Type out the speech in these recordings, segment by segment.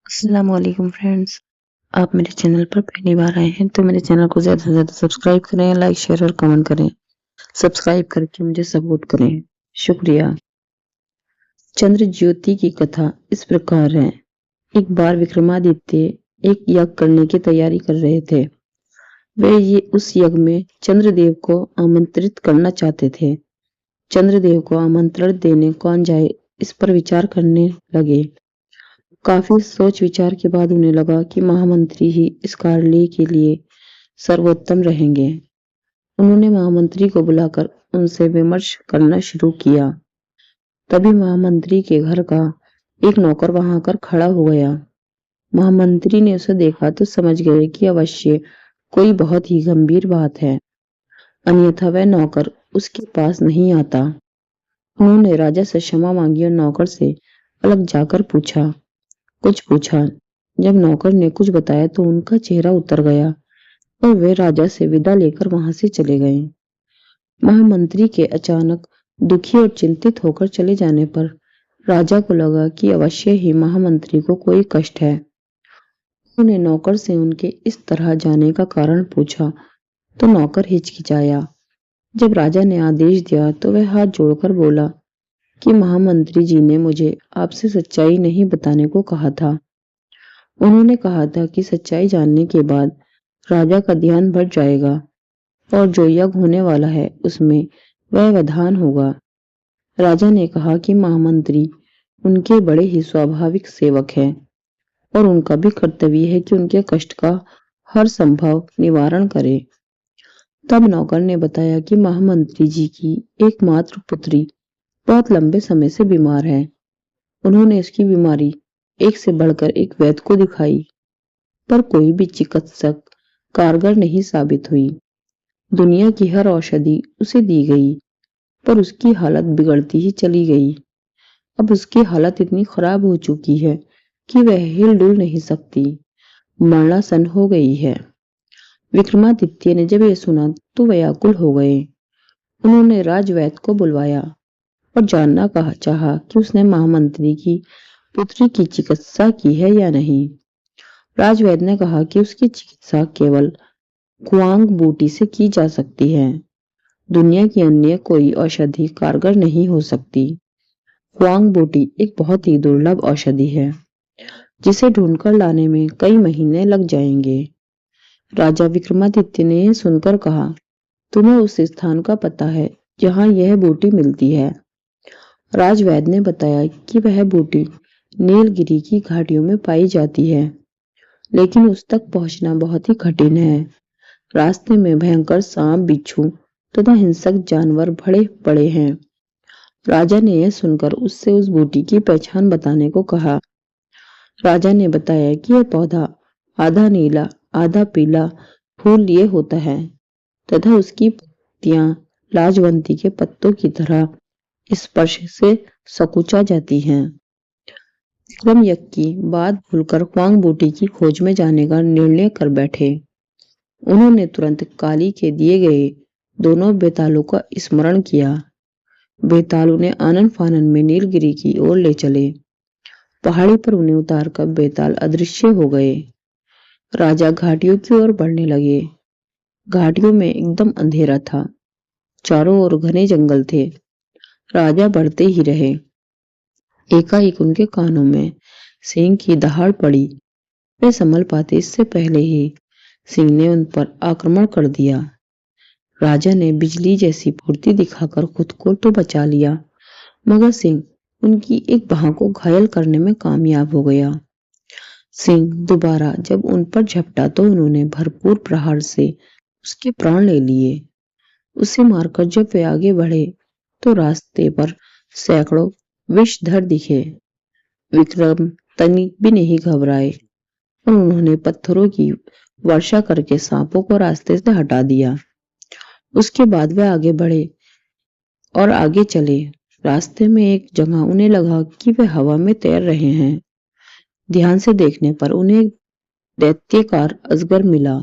अस्सलाम वालेकुम फ्रेंड्स। आप मेरे चैनल पर पहली बार आए हैं तो मेरे चैनल को ज़्यादा से ज़्यादा सब्सक्राइब करें, लाइक शेयर और कमेंट करें। सब्सक्राइब करके मुझे सपोर्ट करें, शुक्रिया। चंद्र ज्योति की कथा इस प्रकार है। एक बार विक्रमादित्य एक यज्ञ करने की तैयारी कर रहे थे। वे उस यज्ञ में चंद्रदेव को आमंत्रित करना चाहते थे। चंद्रदेव को आमंत्रण देने कौन जाए, इस पर विचार करने लगे। काफी सोच विचार के बाद उन्हें लगा कि महामंत्री ही इस कार्य के लिए सर्वोत्तम रहेंगे। उन्होंने महामंत्री को बुलाकर उनसे विमर्श करना शुरू किया। तभी महामंत्री के घर का एक नौकर वहां आकर खड़ा हो गया। महामंत्री ने उसे देखा तो समझ गए कि अवश्य कोई बहुत ही गंभीर बात है, अन्यथा वह नौकर उसके पास नहीं आता। उन्होंने राजा से क्षमा मांगी और नौकर से अलग जाकर कुछ पूछा। जब नौकर ने कुछ बताया तो उनका चेहरा उतर गया और वे राजा से विदा लेकर वहां से चले गए। महामंत्री के अचानक दुखी और चिंतित होकर चले जाने पर राजा को लगा कि अवश्य ही महामंत्री को कोई कष्ट है। उन्होंने नौकर से उनके इस तरह जाने का कारण पूछा तो नौकर हिचकिचाया। जब राजा ने आदेश दिया तो वह हाथ जोड़कर बोला कि महामंत्री जी ने मुझे आपसे सच्चाई नहीं बताने को कहा था। उन्होंने कहा था कि सच्चाई जानने के बाद राजा का ध्यान बढ़ जाएगा और जो यज्ञ होने वाला है उसमें वह वधान होगा। राजा ने कहा कि महामंत्री उनके बड़े ही स्वाभाविक सेवक हैं और उनका भी कर्तव्य है कि उनके कष्ट का हर संभव निवारण करे। तब नौकर ने बताया कि महामंत्री जी की एकमात्र पुत्री बहुत लंबे समय से बीमार है। उन्होंने इसकी बीमारी एक से बढ़कर एक वैद्य को दिखाई, पर कोई भी चिकित्सक कारगर नहीं साबित हुई। दुनिया की हर औषधि उसे दी गई, पर उसकी हालत बिगड़ती ही चली गई। अब उसकी हालत इतनी खराब हो चुकी है कि वह हिल-डुल नहीं सकती, मरणासन हो गई है। विक्रमादित्य ने जब यह सुना तो व्याकुल हो गए। उन्होंने राजवैद्य को बुलवाया और जानना चाहा कि उसने महामंत्री की पुत्री की चिकित्सा की है या नहीं। राजवैद्य ने कहा कि उसकी चिकित्सा केवल कुआंग बूटी से की जा सकती है। दुनिया की अन्य कोई औषधि कारगर नहीं हो सकती। कुआंग बूटी एक बहुत ही दुर्लभ औषधि है, जिसे ढूंढकर लाने में कई महीने लग जाएंगे। राजा विक्रमादित्य ने सुनकर कहा, तुम्हें उस स्थान का पता है जहां यह बूटी मिलती है? राजवैद्य ने बताया कि वह बूटी नीलगिरी की घाटियों में पाई जाती है, लेकिन उस तक पहुंचना बहुत ही कठिन है। रास्ते में भयंकर सांप, बिच्छू तथा हिंसक जानवर भरे पड़े हैं। राजा ने यह सुनकर उससे उस बूटी की पहचान बताने को कहा। राजा ने बताया कि यह पौधा आधा नीला आधा पीला फूल लिए होता है तथा उसकी पत्तियां लाजवंती के पत्तों की तरह स्पर्श से सकुचा जाती हैं। विक्रम यज्ञ की बात भूलकर क्वांग बूटी की खोज में जाने का निर्णय कर बैठे। उन्होंने तुरंत काली के दिए गए दोनों बेतालों का स्मरण किया। बेताल उन्हें आनन फानन में नीलगिरी की ओर ले चले। पहाड़ी पर उन्हें उतारकर बेताल अदृश्य हो गए। राजा घाटियों की ओर बढ़ने लगे। घाटियों में एकदम अंधेरा था, चारों ओर घने जंगल थे। राजा बढ़ते ही रहे। एकाएक उनके कानों में सिंह की दहाड़ पड़ी। वे संभल पाते इससे पहले ही सिंह ने उन पर आक्रमण कर दिया। राजा ने बिजली जैसी फुर्ती दिखाकर खुद को तो बचा लिया, मगर सिंह उनकी एक बाह को घायल करने में कामयाब हो गया। सिंह दोबारा जब उन पर झपटा तो उन्होंने भरपूर प्रहार से उसके प्राण ले लिए। उसे मारकर जब वे आगे बढ़े तो रास्ते पर सैकड़ों विषधर दिखे। विक्रम तनिक भी नहीं घबराए और उन्होंने पत्थरों की वर्षा करके सांपों को रास्ते से हटा दिया। उसके बाद वे आगे बढ़े और आगे चले। रास्ते में एक जगह उन्हें लगा कि वे हवा में तैर रहे हैं। ध्यान से देखने पर उन्हें एक दैत्याकार अजगर मिला।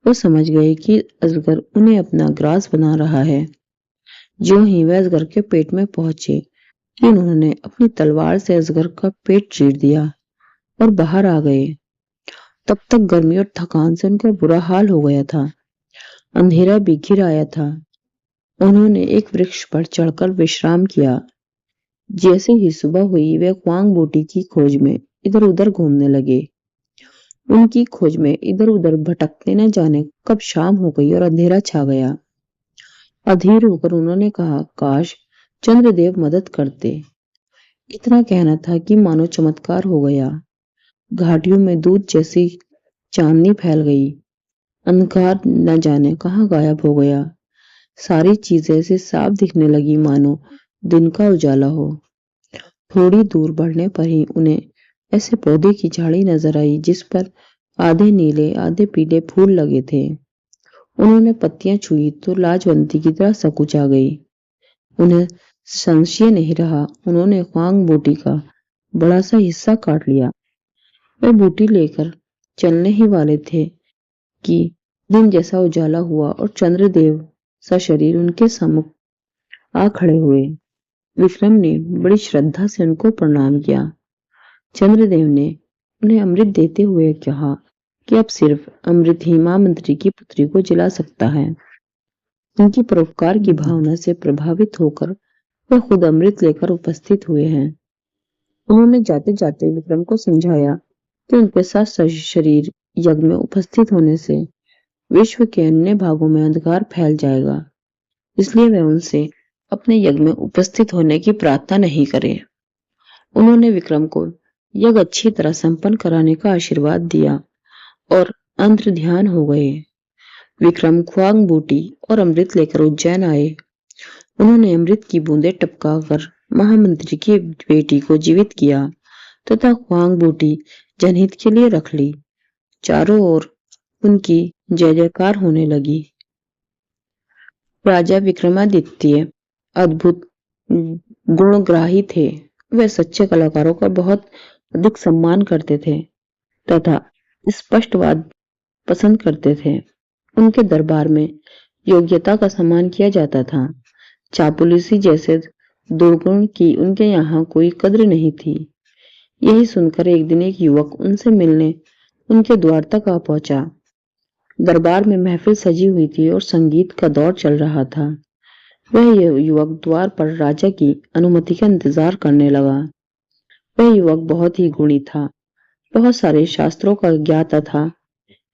वो समझ गए कि अजगर उन्हें अपना ग्रास बना रहा है। ज्यों ही वे अजगर के पेट में पहुंचे कि उन्होंने अपनी तलवार से अजगर का पेट चीर दिया और बाहर आ गए। तब तक गर्मी और थकान से उनका बुरा हाल हो गया था। अंधेरा भी घिर आया था। उन्होंने एक वृक्ष पर चढ़कर विश्राम किया। जैसे ही सुबह हुई वे क्वांग बूटी की खोज में इधर उधर घूमने लगे। उनकी खोज में इधर उधर भटकते न जाने कब शाम हो गई और अंधेरा छा गया। अधीर होकर उन्होंने कहा, काश चंद्रदेव मदद करते। इतना कहना था कि मानो चमत्कार हो गया। घाटियों में दूध जैसी चांदनी फैल गई। अंधकार न जाने कहाँ गायब हो गया। सारी चीजें ऐसे साफ दिखने लगी मानो दिन का उजाला हो। थोड़ी दूर बढ़ने पर ही उन्हें ऐसे पौधे की झाड़ी नजर आई जिस पर आधे नीले आधे पीले फूल लगे थे। उन्होंने पत्तियां छुई तो लाजवंती की तरह सकुचा गई। उन्हें संशय नहीं रहा। उन्होंने क्वांग बूटी का बड़ा सा हिस्सा काट लिया। वे बूटी लेकर चलने ही वाले थे कि दिन जैसा उजाला हुआ और चंद्रदेव सा शरीर उनके सम्मुख आ खड़े हुए। विक्रम ने बड़ी श्रद्धा से उनको प्रणाम किया। चंद्रदेव ने उन्हें अमृत देते हुए कहा कि अब सिर्फ अमृत ही महामंत्री की पुत्री को जिला सकता है। उनकी परोपकार की भावना से प्रभावित होकर वे खुद अमृत लेकर उपस्थित हुए हैं। उन्होंने जाते जाते विक्रम को समझाया कि उनके साथ शरीर यज्ञ में उपस्थित होने से विश्व के अन्य भागों में अंधकार फैल जाएगा, इसलिए वे उनसे अपने यज्ञ में उपस्थित होने की प्रार्थना नहीं करें। उन्होंने विक्रम को यज्ञ अच्छी तरह संपन्न कराने का आशीर्वाद दिया और अंतर ध्यान हो गए। विक्रम क्वांग बूटी और अमृत लेकर उज्जैन आए। उन्होंने अमृत की बूंदें टपकाकर महामंत्री की बेटी को जीवित किया तथा क्वांग बूटी जनहित के लिए रख ली। चारों ओर उनकी जय जयकार होने लगी। राजा विक्रमादित्य अद्भुत गुणग्राही थे। वे सच्चे कलाकारों का बहुत अधिक सम्मान करते थे तथा स्पष्टवाद पसंद करते थे। उनके दरबार में योग्यता का सम्मान किया जाता था। चापलूसी जैसे दुर्गुण की उनके यहाँ कोई कद्र नहीं थी। यही सुनकर एक दिन एक युवक उनसे मिलने उनके द्वार तक आ पहुंचा। दरबार में महफिल सजी हुई थी और संगीत का दौर चल रहा था। वह युवक द्वार पर राजा की अनुमति का इंतजार करने लगा। वह युवक बहुत ही गुणी था। बहुत सारे शास्त्रों का ज्ञाता था।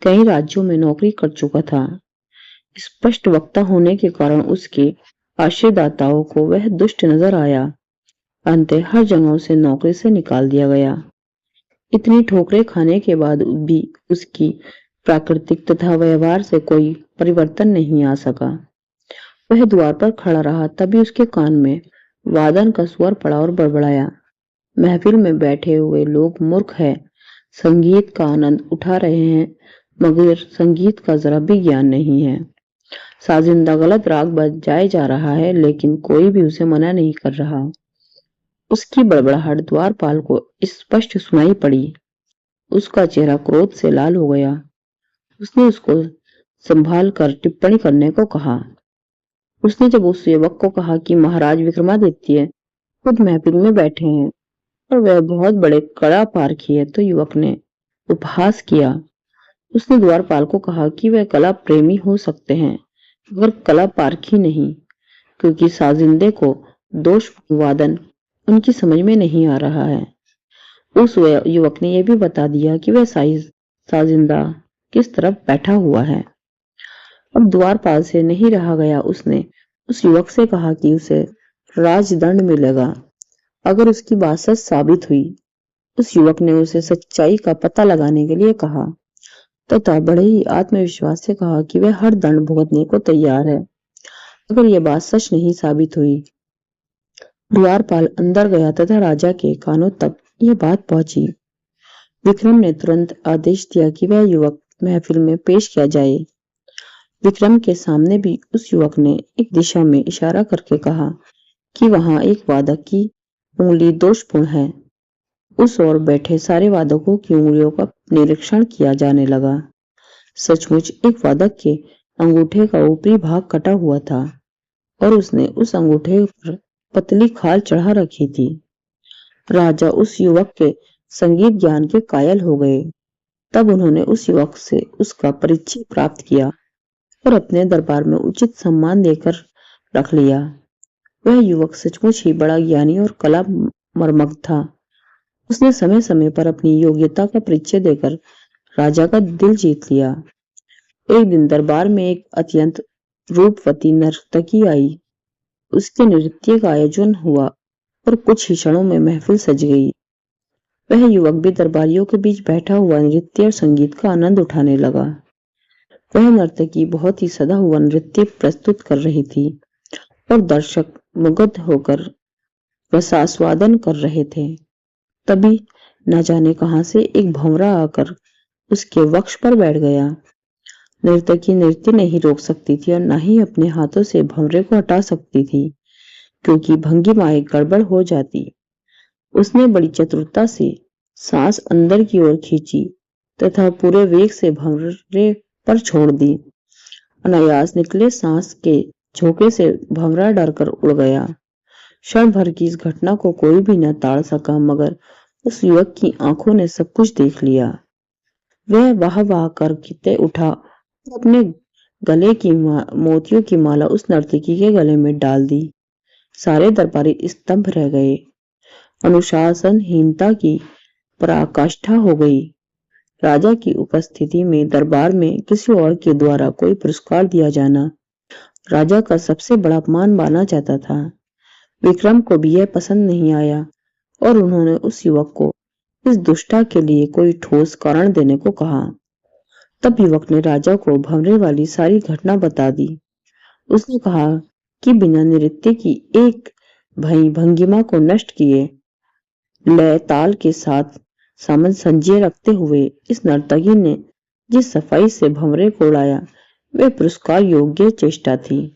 कई राज्यों में नौकरी कर चुका था। स्पष्ट वक्ता होने के कारण उसके आश्रयदाताओं को वह दुष्ट नजर आया। अंत हर जगह उसे नौकरी से निकाल दिया गया। इतनी ठोकरें खाने के बाद भी उसकी प्राकृतिक तथा व्यवहार से कोई परिवर्तन नहीं आ सका। वह द्वार पर खड़ा रहा। तभी उसके कान में वादन का स्वर पड़ा और बड़बड़ाया, महफिल में बैठे हुए लोग मूर्ख हैं, संगीत का आनंद उठा रहे हैं मगर संगीत का जरा भी ज्ञान नहीं है। साजिंदा गलत राग बजाए जा रहा है लेकिन कोई भी उसे मना नहीं कर रहा। उसकी बड़बड़ाहट द्वारपाल को स्पष्ट सुनाई पड़ी। उसका चेहरा क्रोध से लाल हो गया। उसने उसको संभाल कर टिप्पणी करने को कहा। उसने जब उस युवक को कहा कि महाराज विक्रमादित्य खुद महफिल में बैठे हैं और वह बहुत बड़े कड़ा पारखी है, तो युवक ने उपहास किया। उसने द्वारपाल को कहा कि वह कला प्रेमी हो सकते हैं मगर कला पारखी नहीं, क्योंकि साजिंदे को दोष वादन उनकी समझ में नहीं आ रहा है। उस युवक ने यह भी बता दिया कि वह साजिंदा किस तरफ बैठा हुआ है। अब द्वारपाल से नहीं रहा गया। उसने उस युवक से कहा कि उसे राजदंड मिलेगा अगर उसकी बात सच साबित हुई। उस युवक ने उसे सच्चाई का पता लगाने के लिए कहा तथा बड़े ही आत्मविश्वास से कहा कि वह हर दंड भुगतने को तैयार है अगर यह बात सच नहीं साबित हुई। द्वारपाल अंदर गया तथा राजा के कानों तक यह बात पहुंची। विक्रम ने तुरंत आदेश दिया कि वह युवक महफिल में पेश किया जाए। विक्रम के सामने भी उस युवक ने एक दिशा में इशारा करके कहा कि वहां एक वादक की उंगली दोषपूर्ण है। उस ओर बैठे सारे वादकों की उंगलियों का निरीक्षण किया जाने लगा। सचमुच एक वादक के अंगूठे का ऊपरी भाग कटा हुआ था और उसने उस अंगूठे पर पतली खाल चढ़ा रखी थी। राजा उस युवक के संगीत ज्ञान के कायल हो गए। तब उन्होंने उस युवक से उसका परिचय प्राप्त किया और अपने दरबार में उचित सम्मान देकर रख लिया। वह युवक सचमुच ही बड़ा ज्ञानी और कला मर्मज्ञ था। उसने समय समय पर अपनी योग्यता का परिचय देकर राजा का दिल जीत लिया। एक दिन दरबार में एक अत्यंत रूपवती नर्तकी आई। उसके नृत्य का आयोजन हुआ और कुछ ही क्षणों में महफिल सज गई। वह युवक भी दरबारियों के बीच बैठा हुआ नृत्य और संगीत का आनंद उठाने लगा। वह नर्तकी बहुत ही सदा हुआ नृत्य प्रस्तुत कर रही थी और दर्शक मुग्ध होकर रसास्वादन कर रहे थे। तभी न जाने कहां से एक भंवरा आकर उसके वक्ष पर बैठ गया। नर्तकी नृत्य नहीं रोक सकती थी और न ही अपने हाथों से भंवरे को हटा सकती थी, क्योंकि भंगिमाएं गड़बड़ हो जाती। उसने बड़ी चतुरता से सांस अंदर की ओर खींची तथा पूरे वेग से भंवरे पर छोड़ दी। अनायास निकले सांस के झोंके से भंवरा डरकर उड़ गया। क्षण भर की इस घटना को कोई भी न ताड़ सका, मगर उस युवक की आंखों ने सब कुछ देख लिया। वह वाह वाह कर खिते उठा और अपने गले की मोतियों की माला उस नर्तकी के गले में डाल दी। सारे दरबारी स्तंभ रह गए। अनुशासनहीनता की पराकाष्ठा हो गई। राजा की उपस्थिति में दरबार में किसी और के द्वारा कोई पुरस्कार दिया जाना राजा का सबसे बड़ा अपमान माना जाता था। विक्रम को भी यह पसंद नहीं आया और उन्होंने उस युवक को इस दुष्टा के लिए कोई ठोस कारण देने को कहा। तब युवक ने राजा को भंवरे वाली सारी घटना बता दी। उसने कहा कि बिना नृत्य की एक भंगिमा को नष्ट किए लय ताल के साथ सामंजस्य रखते हुए इस नर्तकी ने जिस सफाई से भंवरे को उड़ाया, वे पुरस्कार योग्य चेष्टा थी।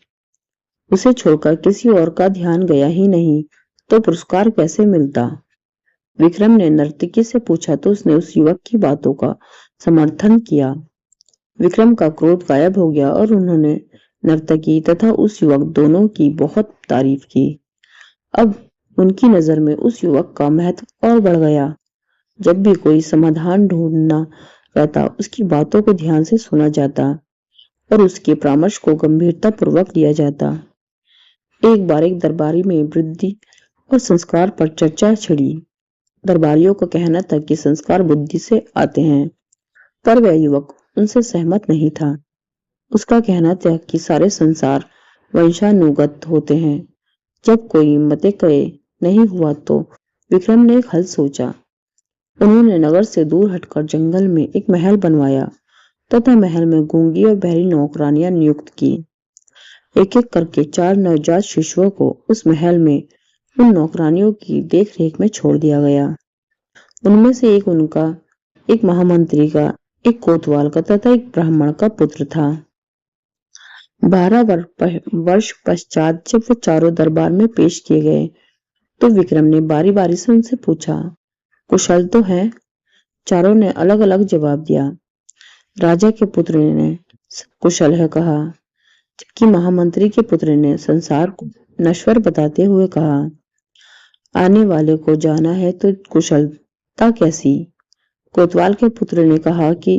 उसे छोड़कर किसी और का ध्यान गया ही नहीं तो पुरस्कार कैसे मिलता। विक्रम ने नर्तकी से पूछा तो उसने उस युवक की बातों का समर्थन किया। विक्रम का क्रोध गायब हो गया और उन्होंने नर्तकी तथा उस युवक दोनों की बहुत तारीफ की। अब उनकी नजर में उस युवक का महत्व और बढ़ गया। जब भी कोई समाधान ढूंढना रहता, उसकी बातों को ध्यान से सुना जाता और उसके परामर्श को गंभीरता पूर्वक लिया जाता। एक बार एक दरबारी में बुद्धि और संस्कार पर चर्चा छिड़ी। दरबारियों का कहना था कि संस्कार बुद्धि से आते हैं, पर वह युवक उनसे सहमत नहीं था। उसका कहना था कि सारे संसार वंशानुगत होते हैं। जब कोई मते कहे नहीं हुआ तो विक्रम ने एक हल सोचा। उन्होंने नगर से दूर हटकर जंगल में एक महल बनवाया तथा महल में गूंगी और बहरी नौकरानियां नियुक्त की। एक एक करके 4 नवजात शिशुओं को उस महल में उन नौकरानियों की देखरेख में छोड़ दिया गया। उनमें से एक उनका, एक महामंत्री का, एक कोतवाल का तथा एक ब्राह्मण का पुत्र था। 12 वर्ष पश्चात जब वे चारों दरबार में पेश किए गए तो विक्रम ने बारी बारी से उनसे पूछा, कुशल तो है? चारों ने अलग अलग जवाब दिया। राजा के पुत्र ने सब कुशल है कहा, जबकि महामंत्री के पुत्र ने संसार को नश्वर बताते हुए कहा, आने वाले को जाना है तो कुशलता कैसी? कोतवाल के पुत्र ने कहा कि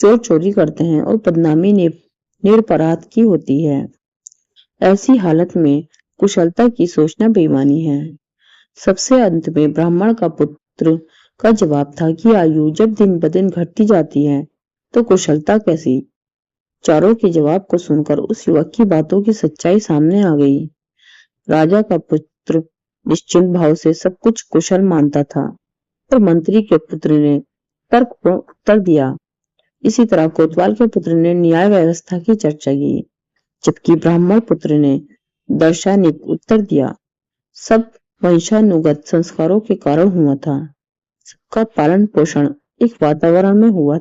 चोर चोरी करते हैं और बदनामी निरपराध की होती है। ऐसी हालत में कुशलता की सोचना बेईमानी है। सबसे अंत में ब्राह्मण का पुत्र का जवाब था कि आयु जब दिन ब दिन घटती जाती है तो कुशलता कैसी? चारों के जवाब को सुनकर उस युवक की बातों की सच्चाई सामने आ गई। राजा का पुत्र निश्चिंत भाव से सब कुछ कुशल मानता था और मंत्री के पुत्र ने तर्कपूर्ण उत्तर दिया। इसी तरह कोतवाल के पुत्र ने न्याय व्यवस्था की चर्चा की, जबकि ब्राह्मण पुत्र ने दार्शनिक उत्तर दिया। सब वंशानुगत संस्कारों के कारण हुआ था। सबका पालन पोषण एक वातावरण में हुआ,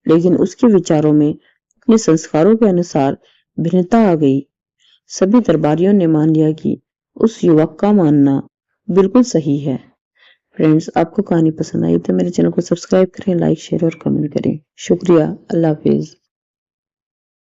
लेकिन उसके विचारों में अपने संस्कारों के अनुसार भिन्नता आ गई। सभी दरबारियों ने मान लिया कि उस युवक का मानना बिल्कुल सही है। फ्रेंड्स, आपको कहानी पसंद आई तो मेरे चैनल को सब्सक्राइब करें, लाइक, शेयर और कमेंट करें। शुक्रिया। अल्लाह हाफिज।